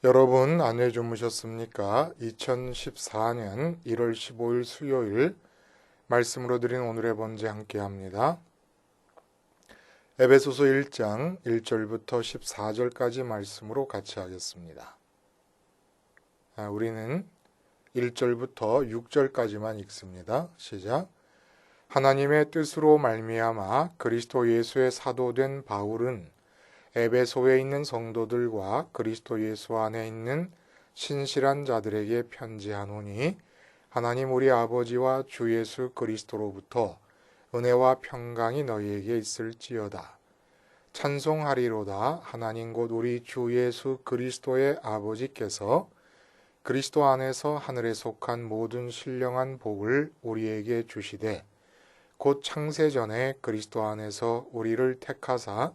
여러분 안에 주무셨습니까? 2014년 1월 15일 수요일 말씀으로 드린 오늘의 번제 함께 합니다. 에베소서 1장 1절부터 14절까지 말씀으로 같이 하겠습니다. 우리는 1절부터 6절까지만 읽습니다. 시작. 하나님의 뜻으로 말미암아 그리스도 예수의 사도된 바울은 에베소에 있는 성도들과 그리스도 예수 안에 있는 신실한 자들에게 편지하노니 하나님 우리 아버지와 주 예수 그리스도로부터 은혜와 평강이 너희에게 있을지어다. 찬송하리로다. 하나님 곧 우리 주 예수 그리스도의 아버지께서 그리스도 안에서 하늘에 속한 모든 신령한 복을 우리에게 주시되 곧 창세전에 그리스도 안에서 우리를 택하사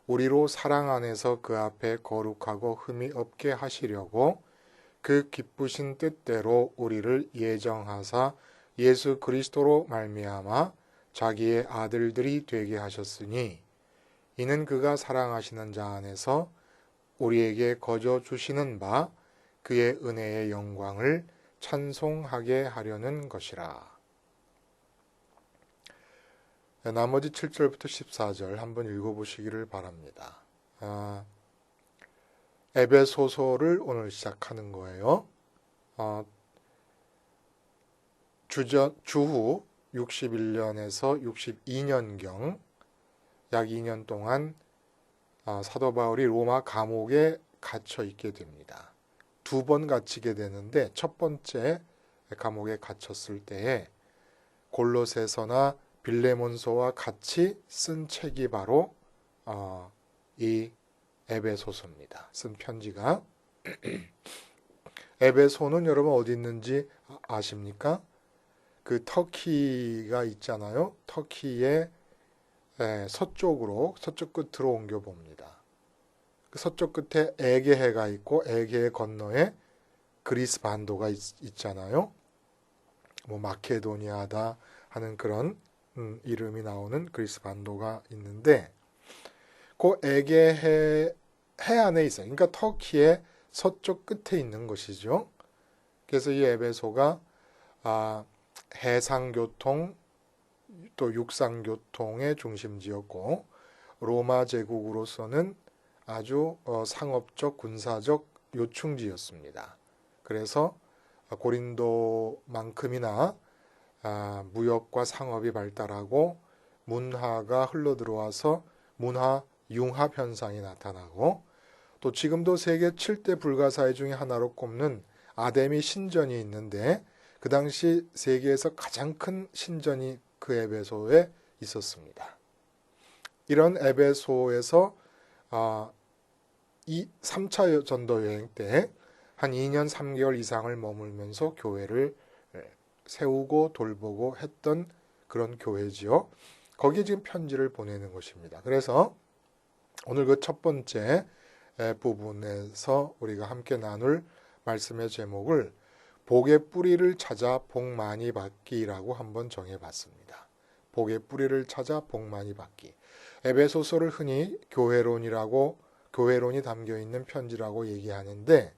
우리로 사랑 안에서 그 앞에 거룩하고 흠이 없게 하시려고 그 기쁘신 뜻대로 우리를 예정하사 예수 그리스도로 말미암아 자기의 아들들이 되게 하셨으니 이는 그가 사랑하시는 자 안에서 우리에게 거저 주시는 바 그의 은혜의 영광을 찬송하게 하려는 것이라. 나머지 7절부터 14절 한번 읽어보시기를 바랍니다. 에베소서를 오늘 시작하는 거예요. 주후 61년에서 62년경 약 2년 동안 사도 바울이 로마 감옥에 갇혀 있게 됩니다. 두 번 갇히게 되는데 첫 번째 감옥에 갇혔을 때에 골로새서나 빌레몬서와 같이 쓴 책이 바로 이 에베소서입니다. 쓴 편지가. 에베소는 여러분 어디 있는지 아십니까? 그 터키가 있잖아요. 터키의 서쪽 끝으로 옮겨 봅니다. 그 서쪽 끝에 에게해가 있고 에게해 건너에 그리스 반도가 있잖아요. 뭐 마케도니아다 하는 그런 이름이 나오는 그리스 반도가 있는데 그 에게해 해안에 있어요. 그러니까 터키의 서쪽 끝에 있는 것이죠. 그래서 이 에베소가 해상교통 또 육상교통의 중심지였고 로마 제국으로서는 아주 상업적 군사적 요충지였습니다. 그래서 고린도만큼이나 무역과 상업이 발달하고 문화가 흘러들어와서 문화 융합 현상이 나타나고 또 지금도 세계 7대 불가사의 중에 하나로 꼽는 아데미 신전이 있는데 그 당시 세계에서 가장 큰 신전이 그 에베소에 있었습니다. 이런 에베소에서 이 3차 전도 여행 때 한 2년 3개월 이상을 머물면서 교회를 세우고 돌보고 했던 그런 교회지요. 거기에 지금 편지를 보내는 것입니다. 그래서 오늘 그 첫 번째 부분에서 우리가 함께 나눌 말씀의 제목을 복의 뿌리를 찾아 복 많이 받기라고 한번 정해봤습니다. 복의 뿌리를 찾아 복 많이 받기. 에베소서를 흔히 교회론이 담겨 있는 편지라고 얘기하는데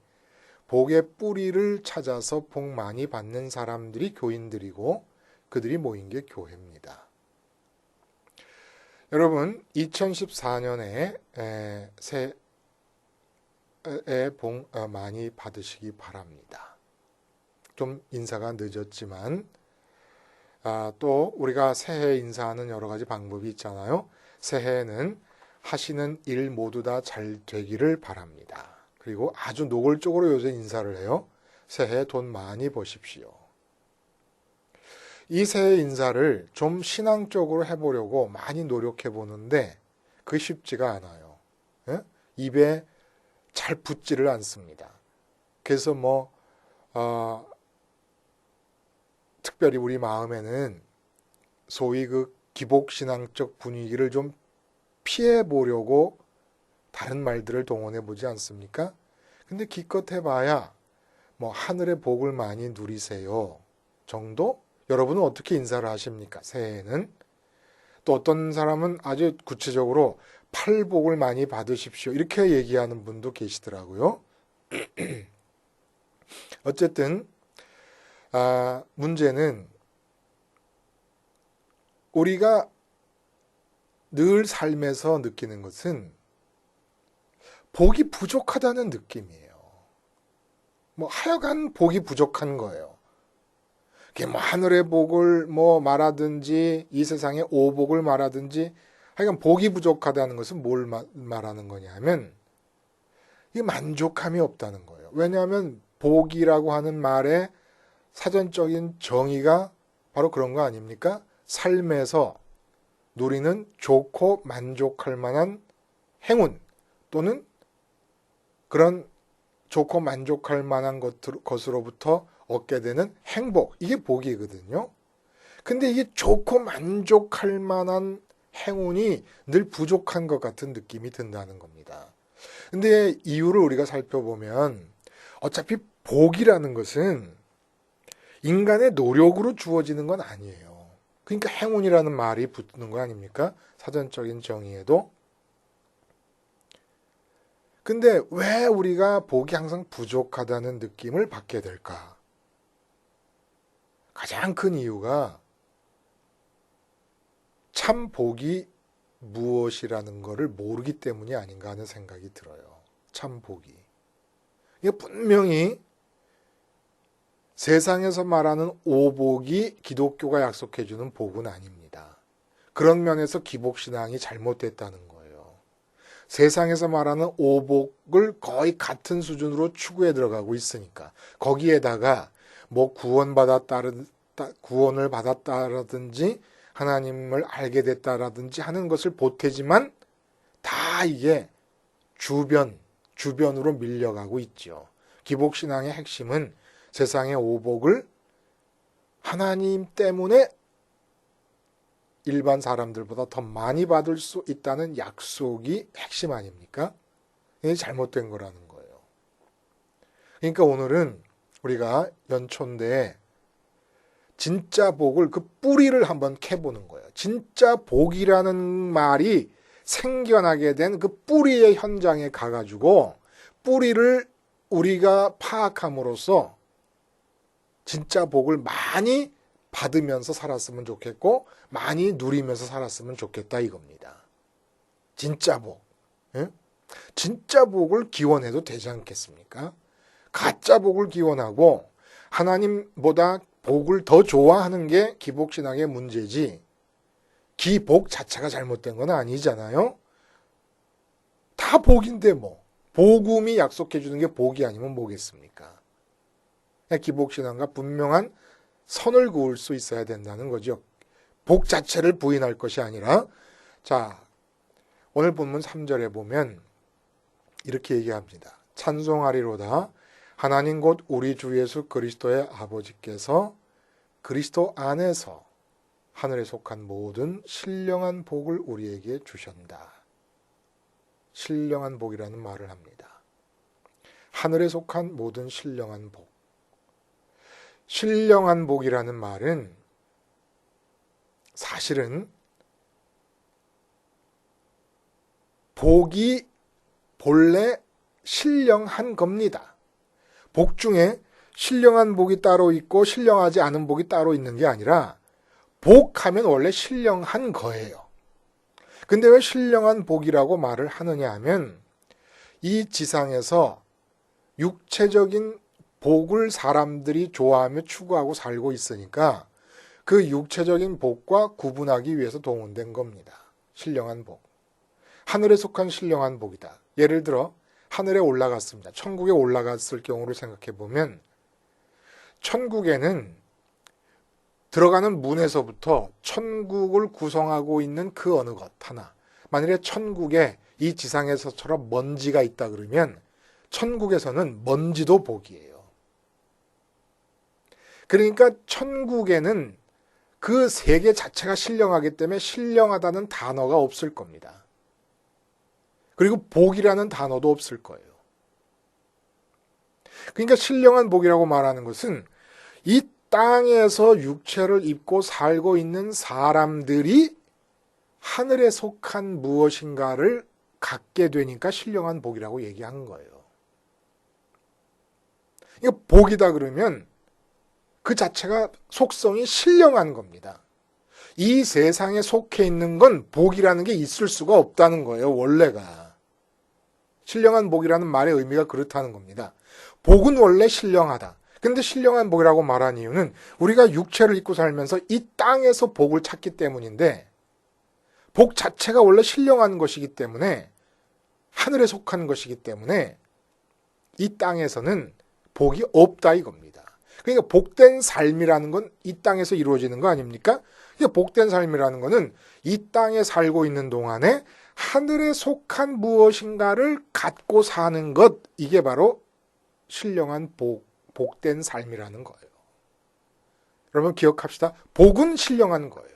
복의 뿌리를 찾아서 복 많이 받는 사람들이 교인들이고 그들이 모인 게 교회입니다. 여러분 2014년에 새해 복 많이 받으시기 바랍니다. 좀 인사가 늦었지만 또 우리가 새해 인사하는 여러 가지 방법이 있잖아요. 새해에는 하시는 일 모두 다 잘 되기를 바랍니다. 그리고 아주 노골적으로 요새 인사를 해요. 새해 돈 많이 버십시오. 이 새해 인사를 좀 신앙적으로 해보려고 많이 노력해 보는데 그게 쉽지가 않아요. 입에 잘 붙지를 않습니다. 그래서 특별히 우리 마음에는 소위 그 기복신앙적 분위기를 좀 피해 보려고 다른 말들을 동원해 보지 않습니까? 근데 기껏 해봐야 하늘의 복을 많이 누리세요 정도? 여러분은 어떻게 인사를 하십니까? 새해에는? 또 어떤 사람은 아주 구체적으로 팔복을 많이 받으십시오 이렇게 얘기하는 분도 계시더라고요. 어쨌든 문제는 우리가 늘 삶에서 느끼는 것은 복이 부족하다는 느낌이에요. 뭐 하여간 복이 부족한 거예요. 그게 뭐 하늘의 복을 뭐 말하든지 이 세상의 오복을 말하든지 하여간 복이 부족하다는 것은 뭘 말하는 거냐 하면 이게 만족함이 없다는 거예요. 왜냐하면 복이라고 하는 말의 사전적인 정의가 바로 그런 거 아닙니까? 삶에서 누리는 좋고 만족할 만한 행운 또는 그런 좋고 만족할 만한 것으로부터 얻게 되는 행복, 이게 복이거든요. 근데 이게 좋고 만족할 만한 행운이 늘 부족한 것 같은 느낌이 든다는 겁니다. 근데 이유를 우리가 살펴보면 어차피 복이라는 것은 인간의 노력으로 주어지는 건 아니에요. 그러니까 행운이라는 말이 붙는 거 아닙니까? 사전적인 정의에도. 근데 왜 우리가 복이 항상 부족하다는 느낌을 받게 될까? 가장 큰 이유가 참 복이 무엇이라는 것을 모르기 때문이 아닌가 하는 생각이 들어요. 참 복이. 이게 분명히 세상에서 말하는 오복이 기독교가 약속해주는 복은 아닙니다. 그런 면에서 기복신앙이 잘못됐다는 거예요. 세상에서 말하는 오복을 거의 같은 수준으로 추구해 들어가고 있으니까 거기에다가 뭐 구원을 받았다라든지 하나님을 알게 됐다라든지 하는 것을 보태지만 다 이게 주변으로 밀려가고 있죠. 기복신앙의 핵심은 세상의 오복을 하나님 때문에 일반 사람들보다 더 많이 받을 수 있다는 약속이 핵심 아닙니까? 이게 잘못된 거라는 거예요. 그러니까 오늘은 우리가 연초인데 진짜 복을 그 뿌리를 한번 캐보는 거예요. 진짜 복이라는 말이 생겨나게 된 그 뿌리의 현장에 가가지고 뿌리를 우리가 파악함으로써 진짜 복을 많이 받으면서 살았으면 좋겠고 많이 누리면서 살았으면 좋겠다 이겁니다. 진짜 복. 예? 진짜 복을 기원해도 되지 않겠습니까? 가짜 복을 기원하고 하나님보다 복을 더 좋아하는 게 기복신앙의 문제지 기복 자체가 잘못된 건 아니잖아요. 다 복인데 뭐. 복음이 약속해 주는 게 복이 아니면 뭐겠습니까? 기복신앙과 분명한 선을 그을 수 있어야 된다는 거죠. 복 자체를 부인할 것이 아니라 자, 오늘 본문 3절에 보면 이렇게 얘기합니다. 찬송하리로다 하나님 곧 우리 주 예수 그리스도의 아버지께서 그리스도 안에서 하늘에 속한 모든 신령한 복을 우리에게 주셨다. 신령한 복이라는 말을 합니다. 하늘에 속한 모든 신령한 복. 신령한 복이라는 말은 사실은 복이 본래 신령한 겁니다. 복 중에 신령한 복이 따로 있고 신령하지 않은 복이 따로 있는 게 아니라 복하면 원래 신령한 거예요. 근데 왜 신령한 복이라고 말을 하느냐 하면 이 지상에서 육체적인 복을 사람들이 좋아하며 추구하고 살고 있으니까 그 육체적인 복과 구분하기 위해서 동원된 겁니다. 신령한 복. 하늘에 속한 신령한 복이다. 예를 들어 하늘에 올라갔습니다. 천국에 올라갔을 경우를 생각해 보면 천국에는 들어가는 문에서부터 천국을 구성하고 있는 그 어느 것 하나. 만일에 천국에 이 지상에서처럼 먼지가 있다 그러면 천국에서는 먼지도 복이에요. 그러니까 천국에는 그 세계 자체가 신령하기 때문에 신령하다는 단어가 없을 겁니다. 그리고 복이라는 단어도 없을 거예요. 그러니까 신령한 복이라고 말하는 것은 이 땅에서 육체를 입고 살고 있는 사람들이 하늘에 속한 무엇인가를 갖게 되니까 신령한 복이라고 얘기하는 거예요. 이거 복이다 그러면 그 자체가 속성이 신령한 겁니다. 이 세상에 속해 있는 건 복이라는 게 있을 수가 없다는 거예요, 원래가. 신령한 복이라는 말의 의미가 그렇다는 겁니다. 복은 원래 신령하다. 근데 신령한 복이라고 말한 이유는 우리가 육체를 입고 살면서 이 땅에서 복을 찾기 때문인데, 복 자체가 원래 신령한 것이기 때문에, 하늘에 속한 것이기 때문에 이 땅에서는 복이 없다 이겁니다. 그러니까 복된 삶이라는 건 이 땅에서 이루어지는 거 아닙니까? 복된 삶이라는 거는 이 땅에 살고 있는 동안에 하늘에 속한 무엇인가를 갖고 사는 것, 이게 바로 신령한 복된 삶이라는 거예요. 여러분 기억합시다. 복은 신령한 거예요.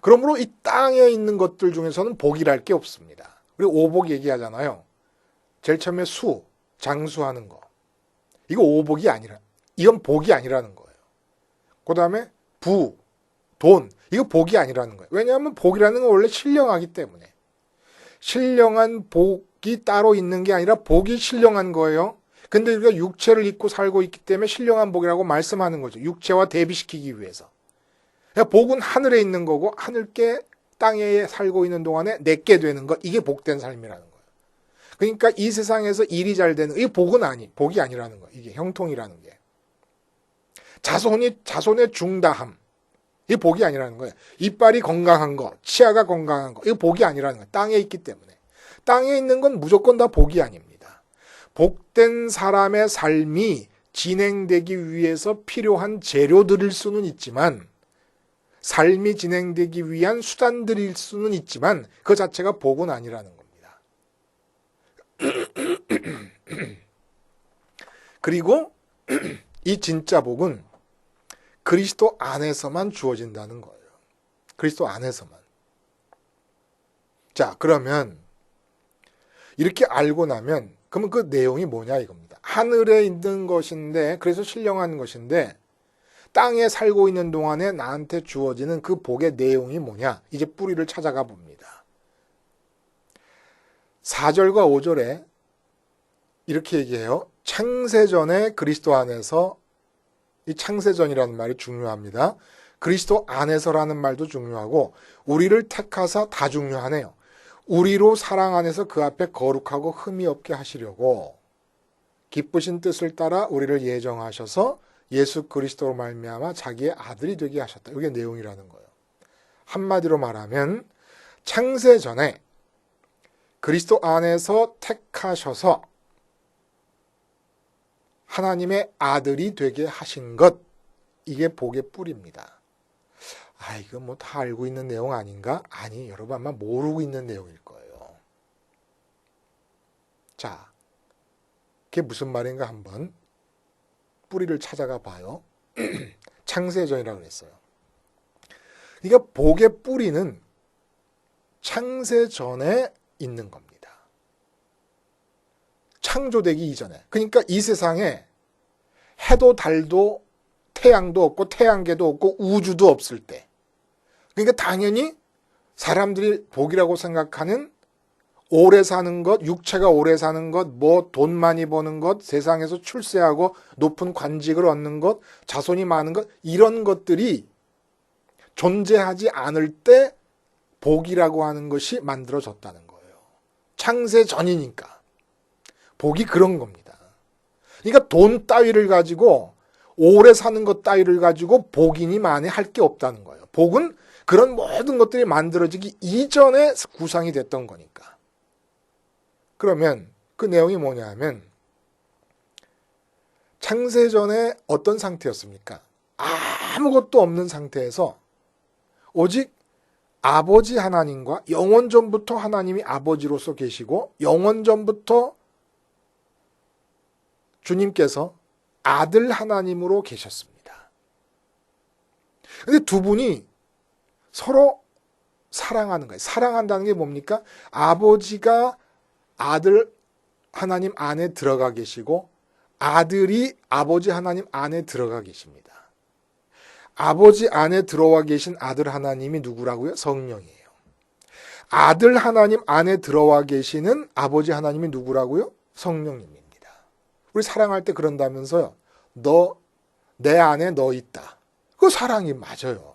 그러므로 이 땅에 있는 것들 중에서는 복이랄 게 없습니다. 우리 오복 얘기하잖아요. 제일 처음에 장수하는 거. 이거 오복이 아니라, 이건 복이 아니라는 거예요. 그 다음에 돈. 이거 복이 아니라는 거예요. 왜냐하면 복이라는 건 원래 신령하기 때문에. 신령한 복이 따로 있는 게 아니라 복이 신령한 거예요. 근데 우리가 육체를 입고 살고 있기 때문에 신령한 복이라고 말씀하는 거죠. 육체와 대비시키기 위해서. 복은 하늘에 있는 거고 하늘께 땅에 살고 있는 동안에 내게 되는 것, 이게 복된 삶이라는 거예요. 그러니까 이 세상에서 일이 잘 되는, 이게 복이 아니라는 거예요. 이게 형통이라는 게. 자손의 중다함, 이게 복이 아니라는 거예요. 이빨이 건강한 거, 치아가 건강한 거, 이거 복이 아니라는 거예요. 땅에 있기 때문에. 땅에 있는 건 무조건 다 복이 아닙니다. 복된 사람의 삶이 진행되기 위해서 필요한 재료들일 수는 있지만, 삶이 진행되기 위한 수단들일 수는 있지만 그 자체가 복은 아니라는 겁니다. 그리고 이 진짜 복은 그리스도 안에서만 주어진다는 거예요. 그리스도 안에서만. 자, 그러면 이렇게 알고 나면 그러면 그 내용이 뭐냐 이겁니다. 하늘에 있는 것인데, 그래서 신령한 것인데 땅에 살고 있는 동안에 나한테 주어지는 그 복의 내용이 뭐냐? 이제 뿌리를 찾아가 봅니다. 4절과 5절에 이렇게 얘기해요. 창세전에 그리스도 안에서, 이 창세전이라는 말이 중요합니다. 그리스도 안에서라는 말도 중요하고 우리를 택하사 다 중요하네요. 우리로 사랑 안에서 그 앞에 거룩하고 흠이 없게 하시려고 기쁘신 뜻을 따라 우리를 예정하셔서 예수 그리스도로 말미암아 자기의 아들이 되게 하셨다. 이게 내용이라는 거예요. 한마디로 말하면 창세전에 그리스도 안에서 택하셔서 하나님의 아들이 되게 하신 것, 이게 복의 뿌리입니다. 이거 뭐 다 알고 있는 내용 아닌가? 아니, 여러분 아마 모르고 있는 내용일 거예요. 자, 그게 무슨 말인가 한번 뿌리를 찾아가 봐요. 창세전이라고 그랬어요. 그러니까 복의 뿌리는 창세전에 있는 겁니다. 창조되기 이전에. 그러니까 이 세상에 해도 달도 태양도 없고 태양계도 없고 우주도 없을 때. 그러니까 당연히 사람들이 복이라고 생각하는 오래 사는 것, 육체가 오래 사는 것, 뭐 돈 많이 버는 것, 세상에서 출세하고 높은 관직을 얻는 것, 자손이 많은 것, 이런 것들이 존재하지 않을 때 복이라고 하는 것이 만들어졌다는 거예요. 창세 전이니까. 복이 그런 겁니다. 그러니까 돈 따위를 가지고, 오래 사는 것 따위를 가지고 복이니 만에 할 게 없다는 거예요. 복은 그런 모든 것들이 만들어지기 이전에 구상이 됐던 거니까. 그러면 그 내용이 뭐냐 하면 창세전에 어떤 상태였습니까? 아무것도 없는 상태에서 오직 아버지 하나님과 영원전부터 하나님이 아버지로서 계시고 영원전부터 주님께서 아들 하나님으로 계셨습니다. 근데 두 분이 서로 사랑하는 거예요. 사랑한다는 게 뭡니까? 아버지가 아들 하나님 안에 들어가 계시고 아들이 아버지 하나님 안에 들어가 계십니다. 아버지 안에 들어와 계신 아들 하나님이 누구라고요? 성령이에요. 아들 하나님 안에 들어와 계시는 아버지 하나님이 누구라고요? 성령님입니다. 우리 사랑할 때 그런다면서요. 내 안에 너 있다. 그거 사랑이 맞아요.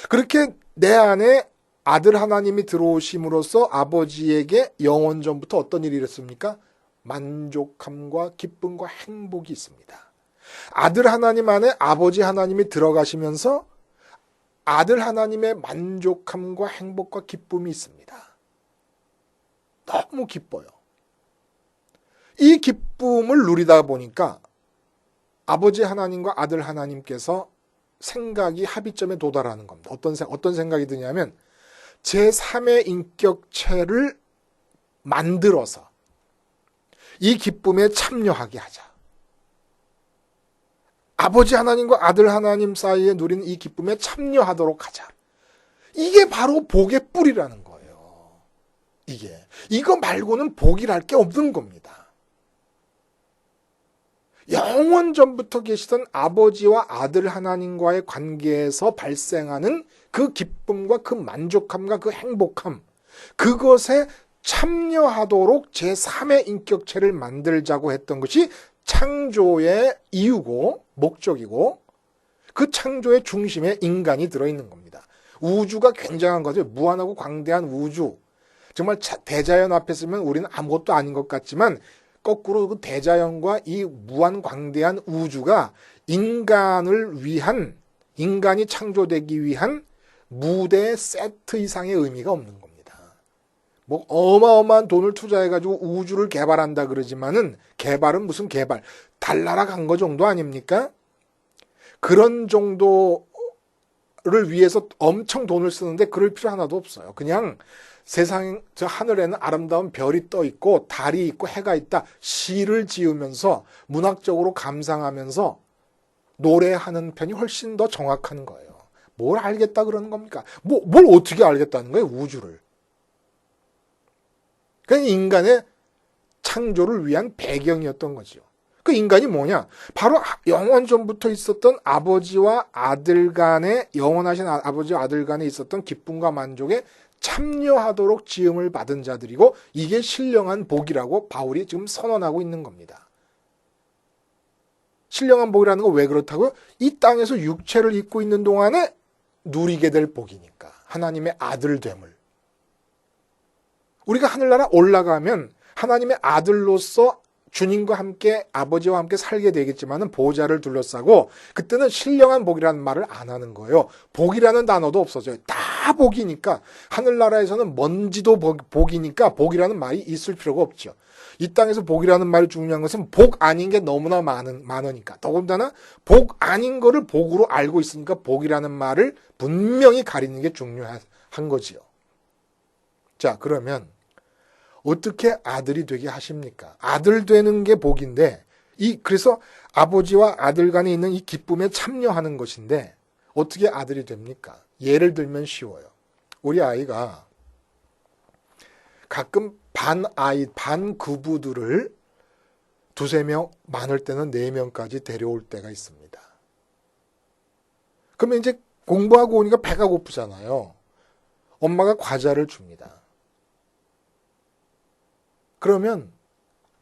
그렇게 내 안에 아들 하나님이 들어오심으로써 아버지에게 영원 전부터 어떤 일이 일었습니까? 만족함과 기쁨과 행복이 있습니다. 아들 하나님 안에 아버지 하나님이 들어가시면서 아들 하나님의 만족함과 행복과 기쁨이 있습니다. 너무 기뻐요. 이 기쁨을 누리다 보니까 아버지 하나님과 아들 하나님께서 생각이 합의점에 도달하는 겁니다. 어떤 생각이 드냐면 제3의 인격체를 만들어서 이 기쁨에 참여하게 하자. 아버지 하나님과 아들 하나님 사이에 누리는 이 기쁨에 참여하도록 하자. 이게 바로 복의 뿌리라는 거예요. 이거 말고는 복이랄 게 없는 겁니다. 영원 전부터 계시던 아버지와 아들 하나님과의 관계에서 발생하는 그 기쁨과 그 만족함과 그 행복함, 그것에 참여하도록 제3의 인격체를 만들자고 했던 것이 창조의 이유고 목적이고 그 창조의 중심에 인간이 들어있는 겁니다. 우주가 굉장한 거죠. 무한하고 광대한 우주. 정말 대자연 앞에 서면 우리는 아무것도 아닌 것 같지만 거꾸로 그 대자연과 이 무한 광대한 우주가 인간을 위한, 인간이 창조되기 위한 무대 세트 이상의 의미가 없는 겁니다. 뭐 어마어마한 돈을 투자해가지고 우주를 개발한다 그러지만은 개발은 무슨 개발? 달나라 간 거 정도 아닙니까? 그런 정도를 위해서 엄청 돈을 쓰는데 그럴 필요 하나도 없어요. 그냥 세상 저 하늘에는 아름다운 별이 떠 있고 달이 있고 해가 있다. 시를 지으면서 문학적으로 감상하면서 노래하는 편이 훨씬 더 정확한 거예요. 뭘 알겠다 그러는 겁니까? 뭘 어떻게 알겠다는 거예요? 우주를. 그냥 인간의 창조를 위한 배경이었던 거죠. 그 인간이 뭐냐? 바로 영원 전부터 있었던 아버지와 아들 간의 영원하신 아버지와 아들 간에 있었던 기쁨과 만족에 참여하도록 지음을 받은 자들이고 이게 신령한 복이라고 바울이 지금 선언하고 있는 겁니다. 신령한 복이라는 건 왜 그렇다고요? 이 땅에서 육체를 입고 있는 동안에 누리게 될 복이니까. 하나님의 아들됨을. 우리가 하늘나라 올라가면 하나님의 아들로서 주님과 함께 아버지와 함께 살게 되겠지만은 보좌를 둘러싸고 그때는 신령한 복이라는 말을 안 하는 거예요. 복이라는 단어도 없어져요. 다 복이니까 하늘나라에서는 먼지도 복이니까 복이라는 말이 있을 필요가 없죠. 이 땅에서 복이라는 말이 중요한 것은 복 아닌 게 너무나 많으니까. 더군다나 복 아닌 거를 복으로 알고 있으니까 복이라는 말을 분명히 가리는 게 중요한 거지요. 자, 그러면 어떻게 아들이 되게 하십니까? 아들 되는 게 복인데, 그래서 아버지와 아들 간에 있는 이 기쁨에 참여하는 것인데, 어떻게 아들이 됩니까? 예를 들면 쉬워요. 우리 아이가 가끔 반 구부들을 두세 명, 많을 때는 4명까지 데려올 때가 있습니다. 그러면 이제 공부하고 오니까 배가 고프잖아요. 엄마가 과자를 줍니다. 그러면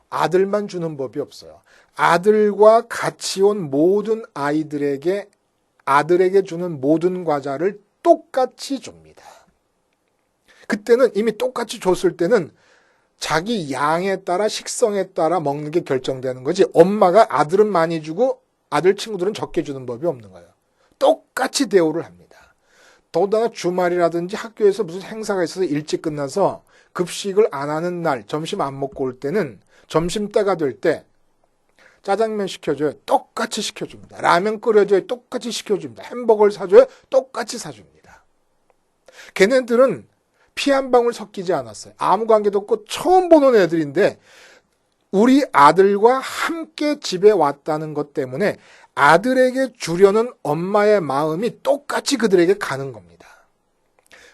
아들만 주는 법이 없어요. 아들과 같이 온 모든 아들에게 주는 모든 과자를 똑같이 줍니다. 그때는 이미 똑같이 줬을 때는 자기 양에 따라 식성에 따라 먹는 게 결정되는 거지 엄마가 아들은 많이 주고 아들 친구들은 적게 주는 법이 없는 거예요. 똑같이 대우를 합니다. 더군다나 주말이라든지 학교에서 무슨 행사가 있어서 일찍 끝나서 급식을 안 하는 날, 점심 안 먹고 올 때는 점심때가 될 때 짜장면 시켜줘요. 똑같이 시켜줍니다. 라면 끓여줘요. 똑같이 시켜줍니다. 햄버거를 사줘요. 똑같이 사줍니다. 걔네들은 피 한 방울 섞이지 않았어요. 아무 관계도 없고 처음 보는 애들인데 우리 아들과 함께 집에 왔다는 것 때문에 아들에게 주려는 엄마의 마음이 똑같이 그들에게 가는 겁니다.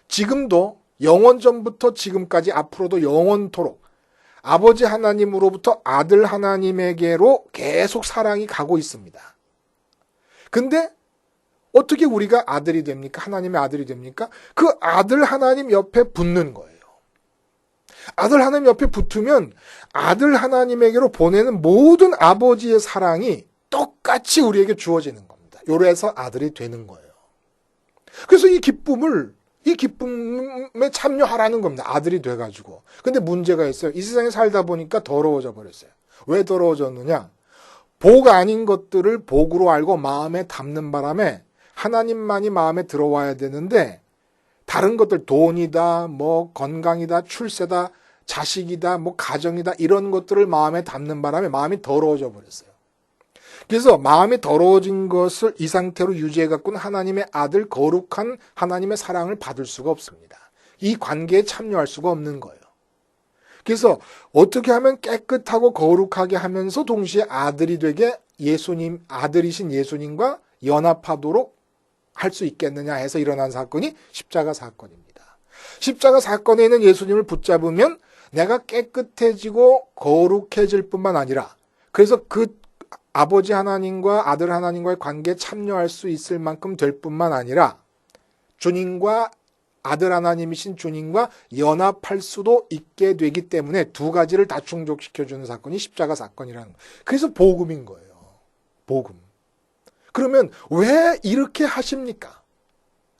지금도 영원 전부터 지금까지 앞으로도 영원토록 아버지 하나님으로부터 아들 하나님에게로 계속 사랑이 가고 있습니다. 근데 어떻게 우리가 아들이 됩니까? 하나님의 아들이 됩니까? 그 아들 하나님 옆에 붙는 거예요. 아들 하나님 옆에 붙으면 아들 하나님에게로 보내는 모든 아버지의 사랑이 똑같이 우리에게 주어지는 겁니다. 요래서 아들이 되는 거예요. 그래서 이 기쁨에 참여하라는 겁니다. 아들이 돼가지고. 근데 문제가 있어요. 이 세상에 살다 보니까 더러워져 버렸어요. 왜 더러워졌느냐? 복 아닌 것들을 복으로 알고 마음에 담는 바람에 하나님만이 마음에 들어와야 되는데 다른 것들, 돈이다, 뭐 건강이다, 출세다, 자식이다, 뭐 가정이다, 이런 것들을 마음에 담는 바람에 마음이 더러워져 버렸어요. 그래서 마음이 더러워진 것을 이 상태로 유지해 갖고는 하나님의 아들, 거룩한 하나님의 사랑을 받을 수가 없습니다. 이 관계에 참여할 수가 없는 거예요. 그래서 어떻게 하면 깨끗하고 거룩하게 하면서 동시에 아들이 되게 아들이신 예수님과 연합하도록 할 수 있겠느냐 해서 일어난 사건이 십자가 사건입니다. 십자가 사건에 있는 예수님을 붙잡으면 내가 깨끗해지고 거룩해질 뿐만 아니라, 그래서 그 아버지 하나님과 아들 하나님과의 관계에 참여할 수 있을 만큼 될 뿐만 아니라 주님과 아들 하나님이신 주님과 연합할 수도 있게 되기 때문에 두 가지를 다 충족시켜주는 사건이 십자가 사건이라는 거예요. 그래서 복음인 거예요. 복음. 그러면 왜 이렇게 하십니까?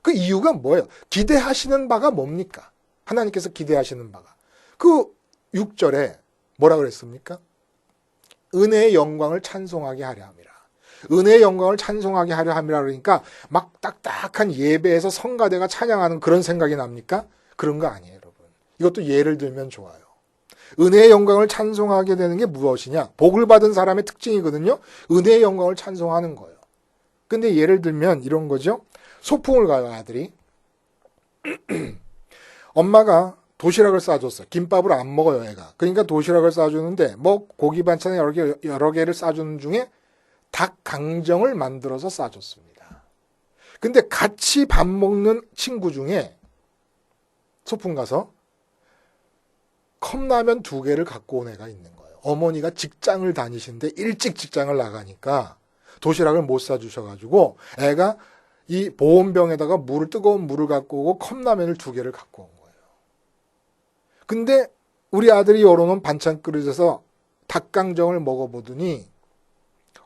그 이유가 뭐예요? 기대하시는 바가 뭡니까? 하나님께서 기대하시는 바가. 그 6절에 뭐라 그랬습니까? 은혜의 영광을 찬송하게 하려 함이라. 은혜의 영광을 찬송하게 하려 함이라 그러니까 막 딱딱한 예배에서 성가대가 찬양하는 그런 생각이 납니까? 그런 거 아니에요, 여러분. 이것도 예를 들면 좋아요. 은혜의 영광을 찬송하게 되는 게 무엇이냐? 복을 받은 사람의 특징이거든요. 은혜의 영광을 찬송하는 거예요. 근데 예를 들면 이런 거죠. 소풍을 가요, 아들이. 엄마가 도시락을 싸줬어. 김밥을 안 먹어요, 애가. 그러니까 도시락을 싸주는데 뭐 고기 반찬 여러 개를 싸주는 중에 닭 강정을 만들어서 싸줬습니다. 근데 같이 밥 먹는 친구 중에 소풍 가서 컵라면 2개를 갖고 온 애가 있는 거예요. 어머니가 직장을 다니시는데 일찍 직장을 나가니까 도시락을 못 싸주셔가지고 애가 이 보온병에다가 뜨거운 물을 갖고 오고 컵라면을 2개를 갖고 온 거예요. 근데 우리 아들이 열어놓은 반찬 그릇에서 닭강정을 먹어보더니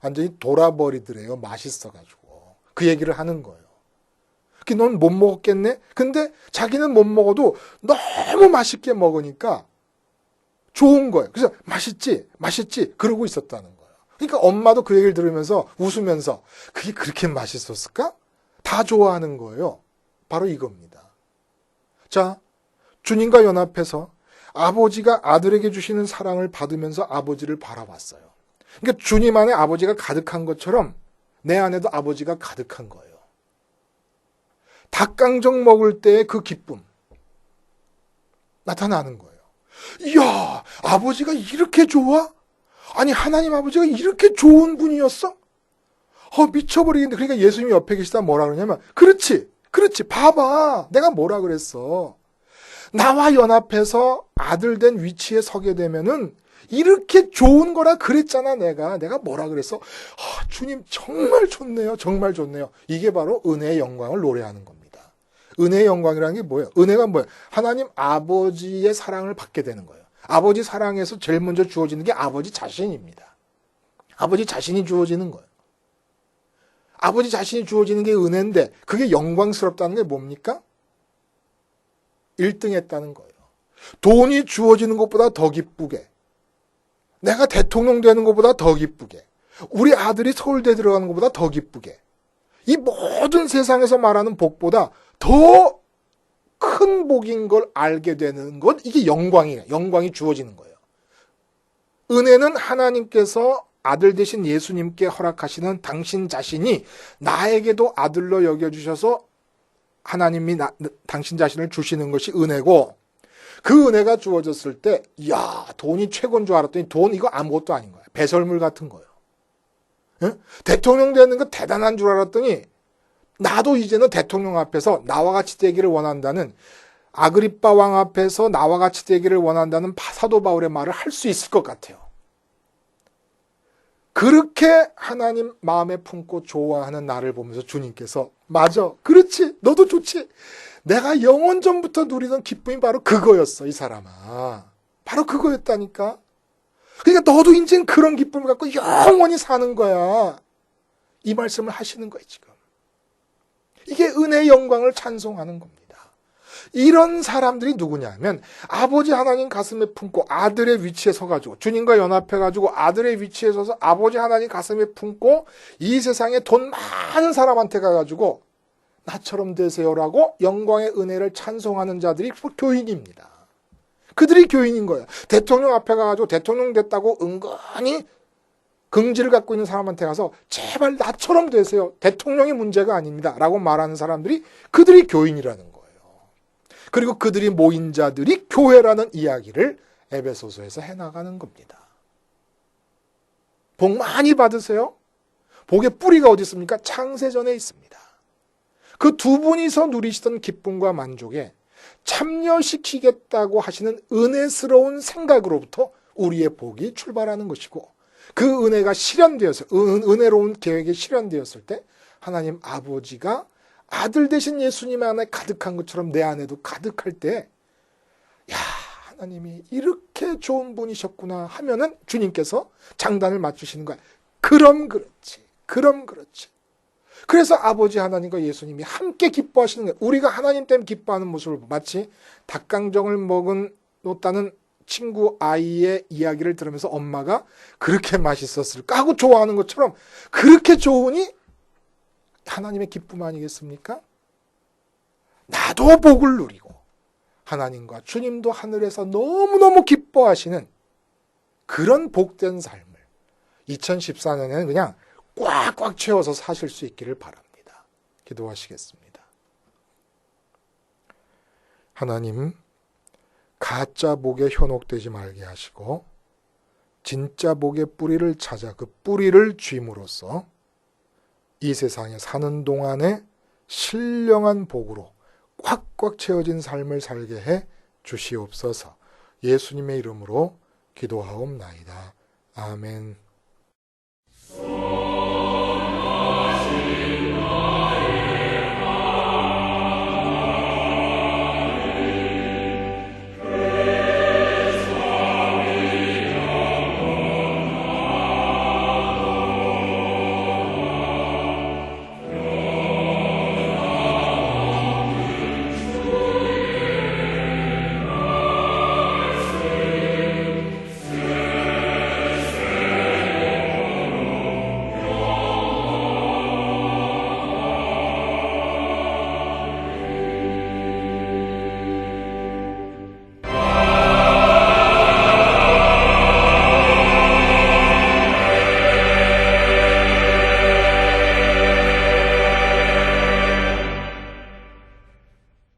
완전히 돌아버리더래요. 맛있어가지고. 그 얘기를 하는 거예요. 넌 못 먹었겠네? 근데 자기는 못 먹어도 너무 맛있게 먹으니까 좋은 거예요. 그래서 맛있지 그러고 있었다는 거예요. 그러니까 엄마도 그 얘기를 들으면서 웃으면서 그게 그렇게 맛있었을까? 다 좋아하는 거예요. 바로 이겁니다. 자, 주님과 연합해서 아버지가 아들에게 주시는 사랑을 받으면서 아버지를 바라봤어요. 그러니까 주님 안에 아버지가 가득한 것처럼 내 안에도 아버지가 가득한 거예요. 닭강정 먹을 때의 그 기쁨 나타나는 거예요. 이야, 아버지가 이렇게 좋아? 아니, 하나님 아버지가 이렇게 좋은 분이었어? 미쳐버리겠는데. 그러니까 예수님이 옆에 계시다 뭐라 그러냐면 그렇지 봐봐, 내가 뭐라 그랬어. 나와 연합해서 아들 된 위치에 서게 되면은 이렇게 좋은 거라 그랬잖아. 내가 뭐라 그랬어? 주님 정말 좋네요. 정말 좋네요. 이게 바로 은혜의 영광을 노래하는 겁니다. 은혜의 영광이라는 게 뭐예요? 은혜가 뭐예요? 하나님 아버지의 사랑을 받게 되는 거예요. 아버지 사랑에서 제일 먼저 주어지는 게 아버지 자신입니다. 아버지 자신이 주어지는 거예요. 아버지 자신이 주어지는 게 은혜인데 그게 영광스럽다는 게 뭡니까? 1등 했다는 거예요. 돈이 주어지는 것보다 더 기쁘게, 내가 대통령 되는 것보다 더 기쁘게, 우리 아들이 서울대 들어가는 것보다 더 기쁘게, 이 모든 세상에서 말하는 복보다 더 큰 복인 걸 알게 되는 것, 이게 영광이에요. 영광이 주어지는 거예요. 은혜는 하나님께서 아들 되신 예수님께 허락하시는 당신 자신이 나에게도 아들로 여겨주셔서 하나님이 당신 자신을 주시는 것이 은혜고, 그 은혜가 주어졌을 때 이야, 돈이 최고인 줄 알았더니 돈 이거 아무것도 아닌 거야. 배설물 같은 거예요. 응? 대통령 되는 거 대단한 줄 알았더니 나도 이제는 대통령 앞에서 나와 같이 되기를 원한다는, 아그리빠 왕 앞에서 나와 같이 되기를 원한다는 사도 바울의 말을 할 수 있을 것 같아요. 그렇게 하나님 마음에 품고 좋아하는 나를 보면서 주님께서 맞아, 그렇지, 너도 좋지, 내가 영원 전부터 누리던 기쁨이 바로 그거였어, 이 사람아. 바로 그거였다니까. 그러니까 너도 이제는 그런 기쁨을 갖고 영원히 사는 거야. 이 말씀을 하시는 거예요, 지금. 이게 은혜의 영광을 찬송하는 겁니다. 이런 사람들이 누구냐면 아버지 하나님 가슴에 품고 아들의 위치에 서가지고 주님과 연합해가지고 아들의 위치에 서서 아버지 하나님 가슴에 품고 이 세상에 돈 많은 사람한테 가가지고 나처럼 되세요라고 영광의 은혜를 찬송하는 자들이 교인입니다. 그들이 교인인 거예요. 대통령 앞에 가가지고 대통령 됐다고 은근히 긍지를 갖고 있는 사람한테 가서 제발 나처럼 되세요. 대통령이 문제가 아닙니다. 라고 말하는 사람들이 그들이 교인이라는 거예요. 그리고 그들이 모인 자들이 교회라는 이야기를 에베소서에서 해나가는 겁니다. 복 많이 받으세요. 복의 뿌리가 어디 있습니까? 창세전에 있습니다. 그 두 분이서 누리시던 기쁨과 만족에 참여시키겠다고 하시는 은혜스러운 생각으로부터 우리의 복이 출발하는 것이고 그 은혜가 실현되어서 은혜로운 계획이 실현되었을 때 하나님 아버지가 아들 되신 예수님 안에 가득한 것처럼 내 안에도 가득할 때 야, 하나님이 이렇게 좋은 분이셨구나 하면은 주님께서 장단을 맞추시는 거야. 그럼 그렇지. 그럼 그렇지. 그래서 아버지 하나님과 예수님이 함께 기뻐하시는 거예요. 우리가 하나님 때문에 기뻐하는 모습을 마치 닭강정을 놓다는 친구 아이의 이야기를 들으면서 엄마가 그렇게 맛있었을까 하고 좋아하는 것처럼 그렇게 좋으니 하나님의 기쁨 아니겠습니까? 나도 복을 누리고 하나님과 주님도 하늘에서 너무너무 기뻐하시는 그런 복된 삶을 2014년에는 그냥 꽉꽉 채워서 사실 수 있기를 바랍니다. 기도하시겠습니다. 하나님, 가짜 복에 현혹되지 말게 하시고 진짜 복의 뿌리를 찾아 그 뿌리를 쥐므로써 이 세상에 사는 동안에 신령한 복으로 꽉꽉 채워진 삶을 살게 해 주시옵소서. 예수님의 이름으로 기도하옵나이다. 아멘.